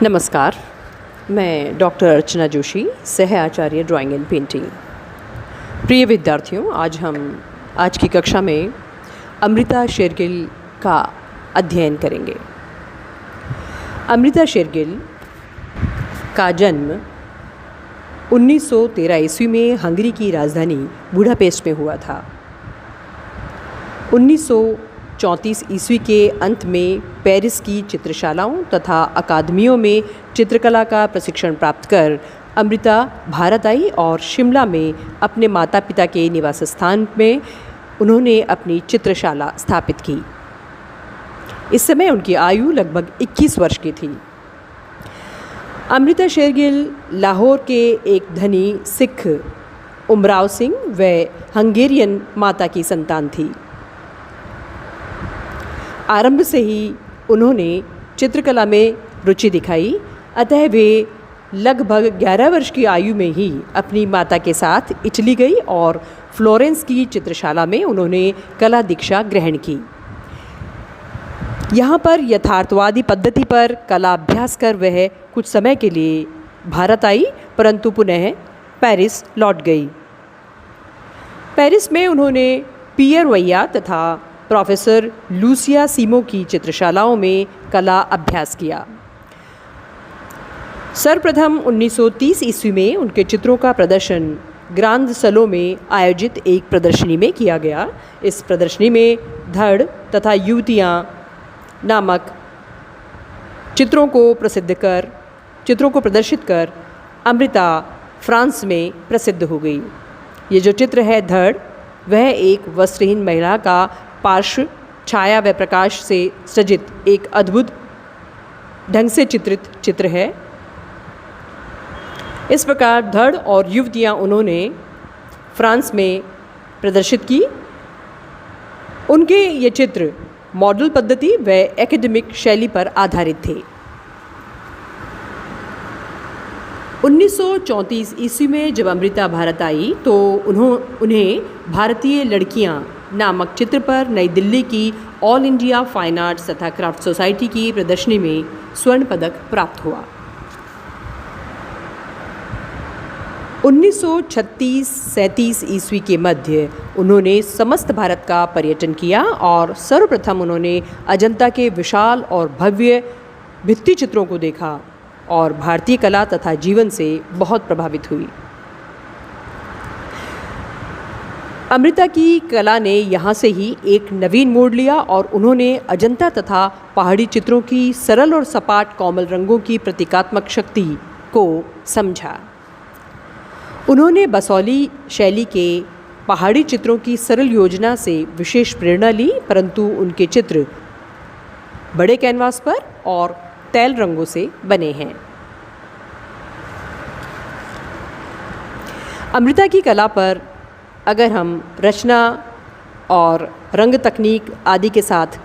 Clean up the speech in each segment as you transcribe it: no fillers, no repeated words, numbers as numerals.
नमस्कार, मैं डॉक्टर अर्चना जोशी, सह आचार्य ड्राइंग एंड पेंटिंग। प्रिय विद्यार्थियों, आज की कक्षा में अमृता शेरगिल का अध्ययन करेंगे। अमृता शेरगिल का जन्म 1913 ईस्वी में हंगरी की राजधानी बुडापेस्ट में हुआ था। 1934 ईस्वी के अंत में पेरिस की चित्रशालाओं तथा अकादमियों में चित्रकला का प्रशिक्षण प्राप्त कर अमृता भारत आई और शिमला में अपने माता पिता के निवास स्थान में उन्होंने अपनी चित्रशाला स्थापित की। इस समय उनकी आयु लगभग 21 वर्ष की थी। अमृता शेरगिल लाहौर के एक धनी सिख उमराव सिंह व हंगेरियन माता की संतान थी। आरंभ से ही उन्होंने चित्रकला में रुचि दिखाई, अतः वे लगभग 11 वर्ष की आयु में ही अपनी माता के साथ इटली गई और फ्लोरेंस की चित्रशाला में उन्होंने कला दीक्षा ग्रहण की। यहाँ पर यथार्थवादी पद्धति पर कला अभ्यास कर वह कुछ समय के लिए भारत आई, परंतु पुनः पेरिस लौट गई। पेरिस में उन्होंने पियर वैया तथा प्रोफेसर लूसिया सीमो की चित्रशालाओं में कला अभ्यास किया। सर्वप्रथम 1930 ईस्वी में उनके चित्रों का प्रदर्शन ग्रांद सलो में आयोजित एक प्रदर्शनी में किया गया। इस प्रदर्शनी में धड़ तथा युवतियाँ नामक चित्रों को प्रदर्शित कर अमृता फ्रांस में प्रसिद्ध हो गई। ये जो चित्र है धड़, वह एक वस्त्रहीन महिला का पार्श्व छाया व प्रकाश से सजित एक अद्भुत ढंग से चित्रित चित्र है। इस प्रकार धड़ और युवतियाँ उन्होंने फ्रांस में प्रदर्शित की। उनके ये चित्र मॉडल पद्धति व एकेडमिक शैली पर आधारित थे। 1934 ईस्वी में जब अमृता भारत आई तो उन्हें भारतीय लड़कियां नामक चित्र पर नई दिल्ली की ऑल इंडिया फाइन आर्ट्स तथा क्राफ्ट सोसाइटी की प्रदर्शनी में स्वर्ण पदक प्राप्त हुआ। 1936-37 ईस्वी के मध्य उन्होंने समस्त भारत का पर्यटन किया और सर्वप्रथम उन्होंने अजंता के विशाल और भव्य भित्ति चित्रों को देखा और भारतीय कला तथा जीवन से बहुत प्रभावित हुई। अमृता की कला ने यहाँ से ही एक नवीन मोड़ लिया और उन्होंने अजंता तथा पहाड़ी चित्रों की सरल और सपाट कोमल रंगों की प्रतीकात्मक शक्ति को समझा। उन्होंने बसौली शैली के पहाड़ी चित्रों की सरल योजना से विशेष प्रेरणा ली, परंतु उनके चित्र बड़े कैनवास पर और तैल रंगों से बने हैं। अमृता की कला पर अगर हम रचना और रंग तकनीक आदि के साथ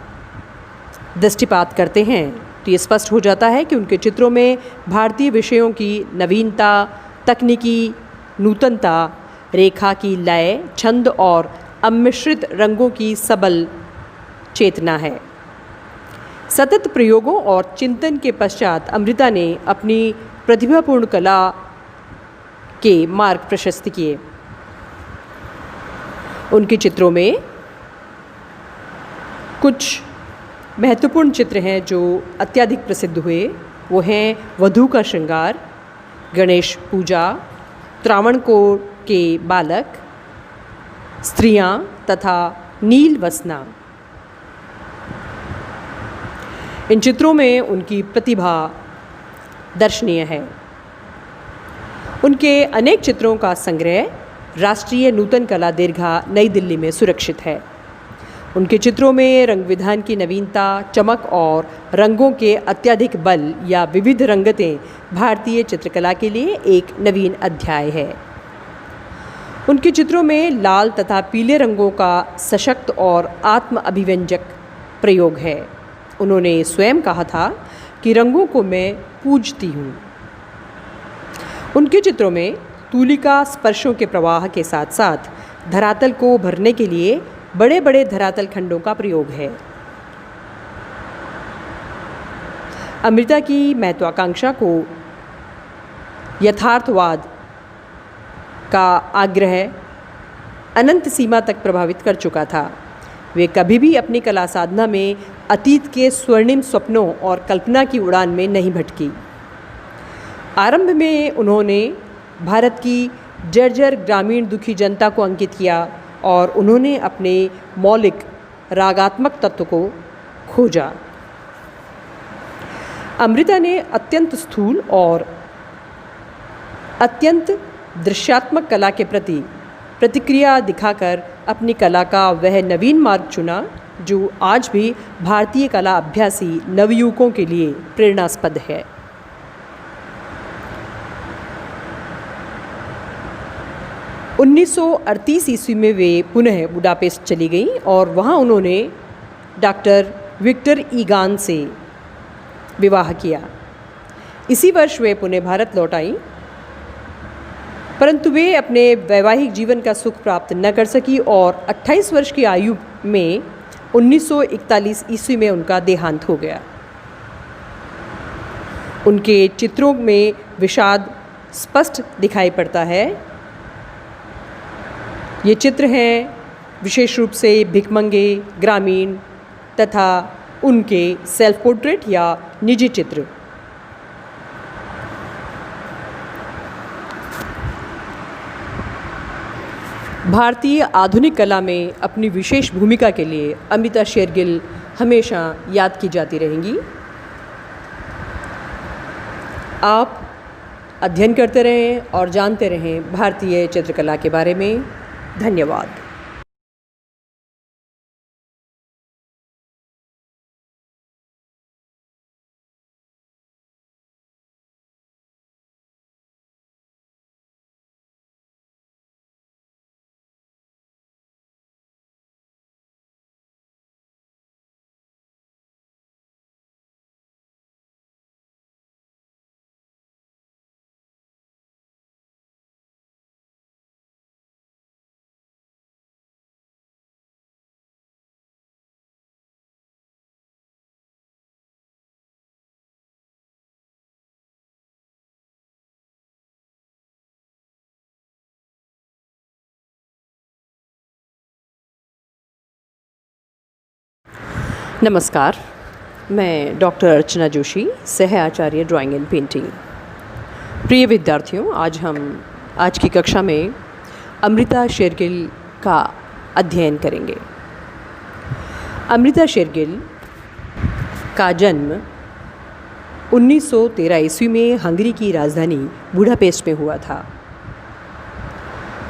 दृष्टिपात करते हैं तो ये स्पष्ट हो जाता है कि उनके चित्रों में भारतीय विषयों की नवीनता, तकनीकी नूतनता, रेखा की लय, छंद और अम्मिश्रित रंगों की सबल चेतना है। सतत प्रयोगों और चिंतन के पश्चात अमृता ने अपनी प्रतिभापूर्ण कला के मार्ग प्रशस्त किए। उनके चित्रों में कुछ महत्वपूर्ण चित्र हैं जो अत्यधिक प्रसिद्ध हुए। वो हैं वधू का श्रृंगार, गणेश पूजा, त्रावणकोर के बालक, स्त्रियां तथा नील वसना। इन चित्रों में उनकी प्रतिभा दर्शनीय है। उनके अनेक चित्रों का संग्रह राष्ट्रीय नूतन कला दीर्घा नई दिल्ली में सुरक्षित है। उनके चित्रों में रंग विधान की नवीनता, चमक और रंगों के अत्यधिक बल या विविध रंगतें भारतीय चित्रकला के लिए एक नवीन अध्याय है। उनके चित्रों में लाल तथा पीले रंगों का सशक्त और आत्म अभिव्यंजक प्रयोग है। उन्होंने स्वयं कहा था कि रंगों को मैं पूजती हूँ। उनके चित्रों में तूलिका स्पर्शों के प्रवाह के साथ साथ धरातल को भरने के लिए बड़े बड़े धरातल खंडों का प्रयोग है। अमृता की महत्वाकांक्षा को यथार्थवाद का आग्रह अनंत सीमा तक प्रभावित कर चुका था। वे कभी भी अपनी कला साधना में अतीत के स्वर्णिम सपनों और कल्पना की उड़ान में नहीं भटकी। आरंभ में उन्होंने भारत की जर्जर ग्रामीण दुखी जनता को अंकित किया और उन्होंने अपने मौलिक रागात्मक तत्व को खोजा। अमृता ने अत्यंत स्थूल और अत्यंत दृश्यात्मक कला के प्रति प्रतिक्रिया दिखाकर अपनी कला का वह नवीन मार्ग चुना जो आज भी भारतीय कला अभ्यासी नवयुवकों के लिए प्रेरणास्पद है। उन्नीस ईस्वी में वे पुनः बुडापेस्ट चली गईं और वहाँ उन्होंने डॉक्टर विक्टर ईगान से विवाह किया। इसी वर्ष वे पुनः भारत लौट आईं, परंतु वे अपने वैवाहिक जीवन का सुख प्राप्त न कर सकी और 28 वर्ष की आयु में 1941 ईस्वी में उनका देहांत हो गया। उनके चित्रों में विषाद स्पष्ट दिखाई पड़ता है। ये चित्र हैं विशेष रूप से भिखमंगे, ग्रामीण तथा उनके सेल्फ पोर्ट्रेट या निजी चित्र। भारतीय आधुनिक कला में अपनी विशेष भूमिका के लिए अमृता शेरगिल हमेशा याद की जाती रहेंगी। आप अध्ययन करते रहें और जानते रहें भारतीय चित्रकला के बारे में। धन्यवाद। नमस्कार, मैं डॉक्टर अर्चना जोशी, सह आचार्य ड्राइंग एंड पेंटिंग। प्रिय विद्यार्थियों, आज की कक्षा में अमृता शेरगिल का अध्ययन करेंगे। अमृता शेरगिल का जन्म 1913 ईस्वी में हंगरी की राजधानी बुडापेस्ट में हुआ था।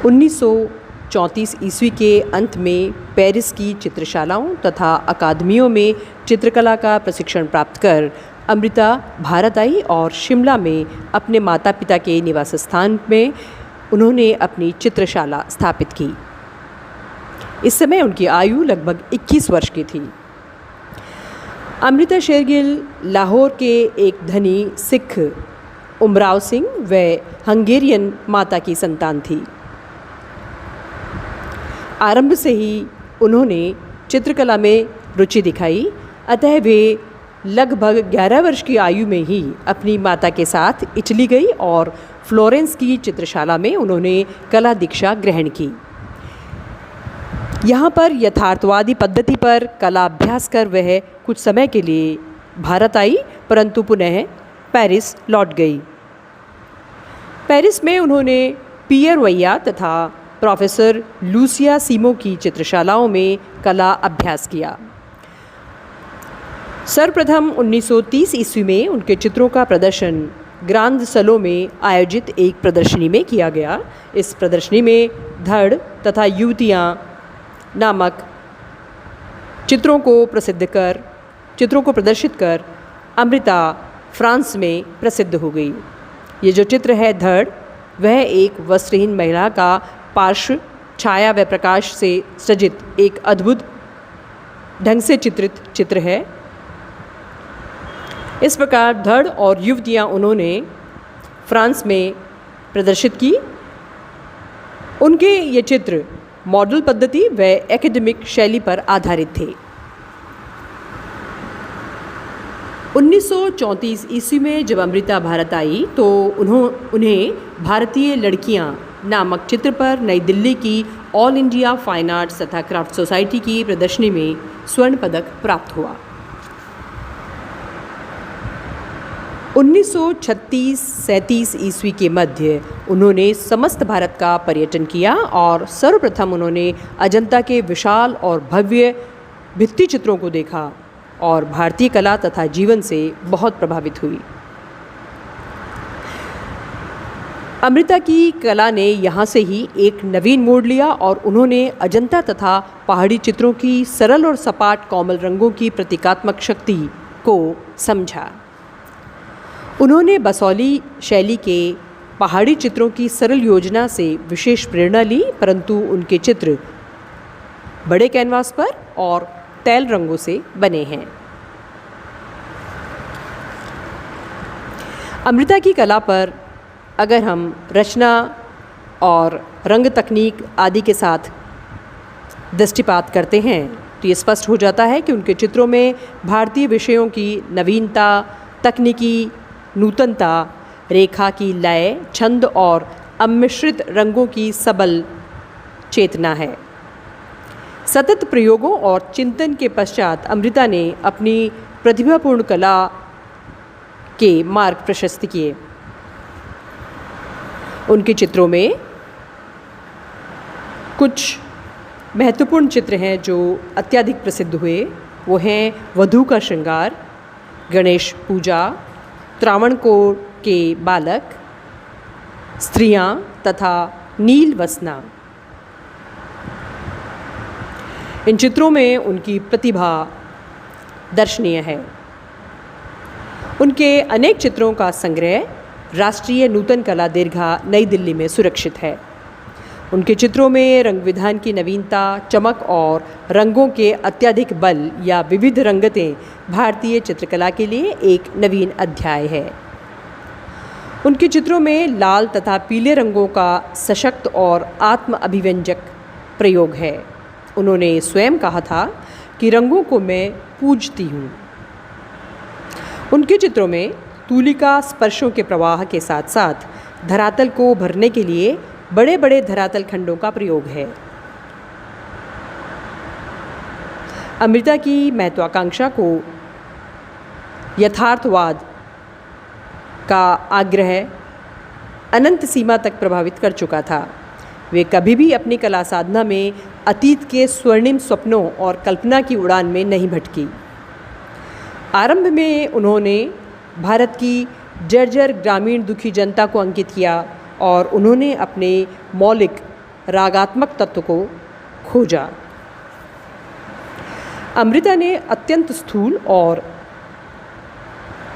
1934 ईस्वी के अंत में पेरिस की चित्रशालाओं तथा अकादमियों में चित्रकला का प्रशिक्षण प्राप्त कर अमृता भारत आई और शिमला में अपने माता पिता के निवास स्थान में उन्होंने अपनी चित्रशाला स्थापित की। इस समय उनकी आयु लगभग 21 वर्ष की थी। अमृता शेरगिल लाहौर के एक धनी सिख उमराव सिंह व हंगेरियन माता की संतान थी। आरंभ से ही उन्होंने चित्रकला में रुचि दिखाई, अतः वे लगभग 11 वर्ष की आयु में ही अपनी माता के साथ इटली गई और फ्लोरेंस की चित्रशाला में उन्होंने कला दीक्षा ग्रहण की। यहाँ पर यथार्थवादी पद्धति पर कला अभ्यास कर वह कुछ समय के लिए भारत आई, परंतु पुनः पेरिस लौट गई। पेरिस में उन्होंने पियर वैया तथा प्रोफेसर लूसिया सीमो की चित्रशालाओं में कला अभ्यास किया। सर्वप्रथम 1930 ईस्वी में उनके चित्रों का प्रदर्शन ग्रांद सलो में आयोजित एक प्रदर्शनी में किया गया। इस प्रदर्शनी में धड़ तथा युवतियाँ नामक चित्रों को प्रदर्शित कर अमृता फ्रांस में प्रसिद्ध हो गई। ये जो चित्र है धड़, वह एक वस्त्रहीन महिला का पार्श्व छाया व प्रकाश से सजित एक अद्भुत ढंग से चित्रित चित्र है। इस प्रकार धड़ और युवतियाँ उन्होंने फ्रांस में प्रदर्शित की। उनके ये चित्र मॉडल पद्धति व एकेडमिक शैली पर आधारित थे। 1934 ईस्वी में जब अमृता भारत आई तो उन्हें भारतीय लड़कियां नामक चित्र पर नई दिल्ली की ऑल इंडिया फाइन आर्ट्स तथा क्राफ्ट सोसाइटी की प्रदर्शनी में स्वर्ण पदक प्राप्त हुआ। 1936-37 ईस्वी के मध्य उन्होंने समस्त भारत का पर्यटन किया और सर्वप्रथम उन्होंने अजंता के विशाल और भव्य भित्ति चित्रों को देखा और भारतीय कला तथा जीवन से बहुत प्रभावित हुई। अमृता की कला ने यहाँ से ही एक नवीन मोड़ लिया और उन्होंने अजंता तथा पहाड़ी चित्रों की सरल और सपाट कोमल रंगों की प्रतीकात्मक शक्ति को समझा। उन्होंने बसौली शैली के पहाड़ी चित्रों की सरल योजना से विशेष प्रेरणा ली, परंतु उनके चित्र बड़े कैनवास पर और तैल रंगों से बने हैं। अमृता की कला पर अगर हम रचना और रंग तकनीक आदि के साथ दृष्टिपात करते हैं तो ये स्पष्ट हो जाता है कि उनके चित्रों में भारतीय विषयों की नवीनता, तकनीकी नूतनता, रेखा की लय, छंद और अम्मिश्रित रंगों की सबल चेतना है। सतत प्रयोगों और चिंतन के पश्चात अमृता ने अपनी प्रतिभापूर्ण कला के मार्ग प्रशस्त किए। उनके चित्रों में कुछ महत्वपूर्ण चित्र हैं जो अत्यधिक प्रसिद्ध हुए। वो हैं वधू का श्रृंगार, गणेश पूजा, त्रावणकोर के बालक, स्त्रियां तथा नील वसना। इन चित्रों में उनकी प्रतिभा दर्शनीय है। उनके अनेक चित्रों का संग्रह राष्ट्रीय नूतन कला दीर्घा नई दिल्ली में सुरक्षित है। उनके चित्रों में रंग विधान की नवीनता, चमक और रंगों के अत्यधिक बल या विविध रंगतें भारतीय चित्रकला के लिए एक नवीन अध्याय है। उनके चित्रों में लाल तथा पीले रंगों का सशक्त और आत्म अभिव्यंजक प्रयोग है। उन्होंने स्वयं कहा था कि रंगों को मैं पूजती हूँ। उनके चित्रों में तूलिका स्पर्शों के प्रवाह के साथ साथ धरातल को भरने के लिए बड़े बड़े धरातल खंडों का प्रयोग है। अमृता की महत्वाकांक्षा को यथार्थवाद का आग्रह अनंत सीमा तक प्रभावित कर चुका था। वे कभी भी अपनी कला साधना में अतीत के स्वर्णिम सपनों और कल्पना की उड़ान में नहीं भटकी। आरंभ में उन्होंने भारत की जर्जर ग्रामीण दुखी जनता को अंकित किया और उन्होंने अपने मौलिक रागात्मक तत्व को खोजा। अमृता ने अत्यंत स्थूल और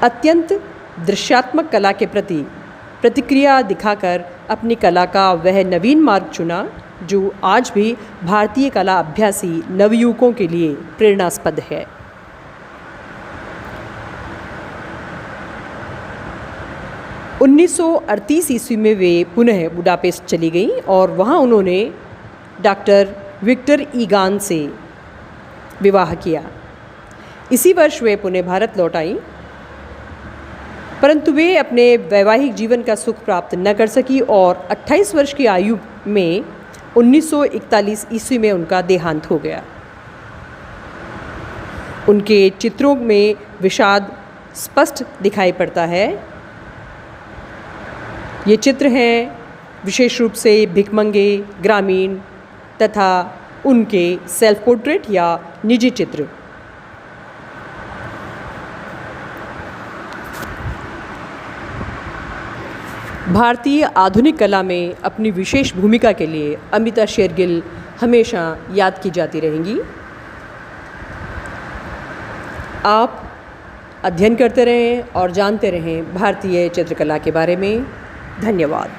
अत्यंत दृश्यात्मक कला के प्रति प्रतिक्रिया दिखाकर अपनी कला का वह नवीन मार्ग चुना जो आज भी भारतीय कला अभ्यासी नवयुवकों के लिए प्रेरणास्पद है। (1938 ईस्वी में वे पुनः बुडापेस्ट चली गईं और वहाँ उन्होंने डॉक्टर विक्टर ईगान से विवाह किया। इसी वर्ष वे पुनः भारत लौट आईं, परंतु वे अपने वैवाहिक जीवन का सुख प्राप्त न कर सकी और 28 वर्ष की आयु में 1941 ईस्वी में उनका देहांत हो गया। उनके चित्रों में विषाद स्पष्ट दिखाई पड़ता है। ये चित्र हैं विशेष रूप से भिखमंगे, ग्रामीण तथा उनके सेल्फ पोर्ट्रेट या निजी चित्र। भारतीय आधुनिक कला में अपनी विशेष भूमिका के लिए अमृता शेरगिल हमेशा याद की जाती रहेंगी। आप अध्ययन करते रहें और जानते रहें भारतीय चित्रकला के बारे में। धन्यवाद।